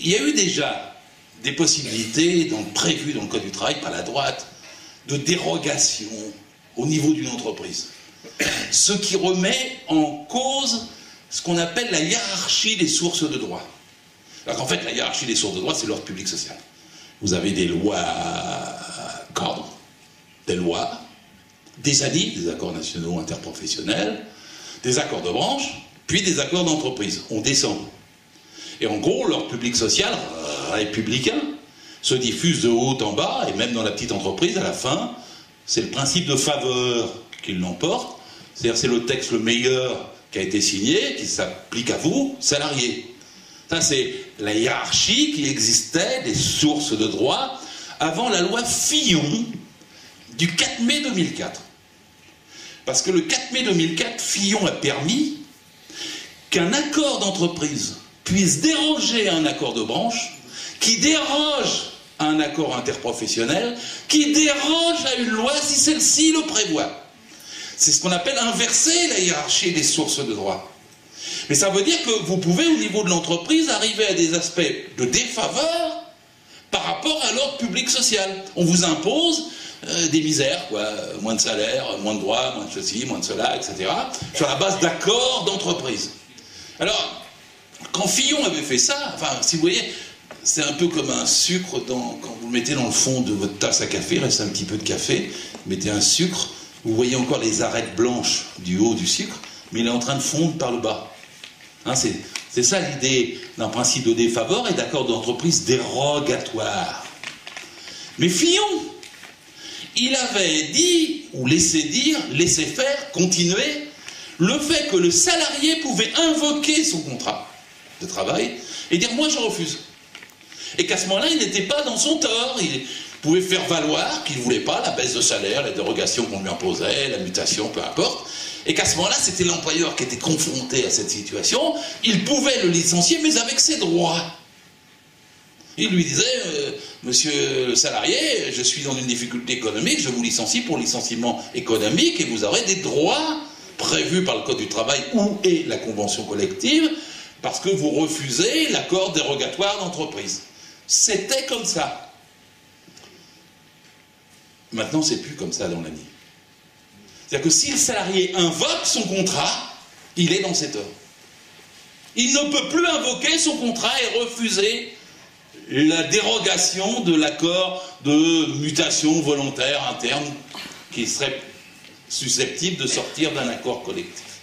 il y a eu déjà des possibilités prévues dans le Code du travail par la droite de dérogation au niveau d'une entreprise. Ce qui remet en cause ce qu'on appelle la hiérarchie des sources de droit. Alors qu'en fait, la hiérarchie des sources de droit, c'est l'ordre public social. Vous avez des lois cadres, des lois, des ANI, des accords nationaux interprofessionnels, des accords de branche, puis des accords d'entreprise. On descend. Et en gros, l'ordre public social républicain se diffuse de haut en bas, et même dans la petite entreprise, à la fin, c'est le principe de faveur qui l'emporte. C'est-à-dire c'est le texte le meilleur qui a été signé, qui s'applique à vous, salariés. Ça, c'est la hiérarchie qui existait des sources de droit avant la loi Fillon du 4 mai 2004. Parce que le 4 mai 2004, Fillon a permis qu'un accord d'entreprise puisse déroger à un accord de branche, qui déroge à un accord interprofessionnel, qui déroge à une loi si celle-ci le prévoit. C'est ce qu'on appelle inverser la hiérarchie des sources de droit. Mais ça veut dire que vous pouvez, au niveau de l'entreprise, arriver à des aspects de défaveur par rapport à l'ordre public social. On vous impose des misères, quoi. Moins de salaire, moins de droits, moins de ceci, moins de cela, etc., sur la base d'accords d'entreprise. Alors, quand Fillon avait fait ça, enfin, si vous voyez, c'est un peu comme un sucre quand vous le mettez dans le fond de votre tasse à café, il reste un petit peu de café, vous mettez un sucre, vous voyez encore les arêtes blanches du haut du sucre, mais il est en train de fondre par le bas. Hein, c'est ça l'idée d'un principe de défaveur et d'accord d'entreprise dérogatoire. Mais Fillon, il avait dit, ou laissé dire, laissé faire, continuer, le fait que le salarié pouvait invoquer son contrat de travail et dire « moi je refuse ». Et qu'à ce moment-là, il n'était pas dans son tort, il pouvait faire valoir qu'il ne voulait pas la baisse de salaire, la dérogation qu'on lui imposait, la mutation, peu importe, et qu'à ce moment-là, c'était l'employeur qui était confronté à cette situation, il pouvait le licencier, mais avec ses droits. Il lui disait monsieur le salarié, je suis dans une difficulté économique, je vous licencie pour licenciement économique, et vous aurez des droits prévus par le Code du travail ou et la convention collective, parce que vous refusez l'accord dérogatoire d'entreprise. C'était comme ça. Maintenant, c'est plus comme ça dans l'ANI. C'est-à-dire que si le salarié invoque son contrat, il est dans cette heure. Il ne peut plus invoquer son contrat et refuser la dérogation de l'accord de mutation volontaire interne qui serait susceptible de sortir d'un accord collectif.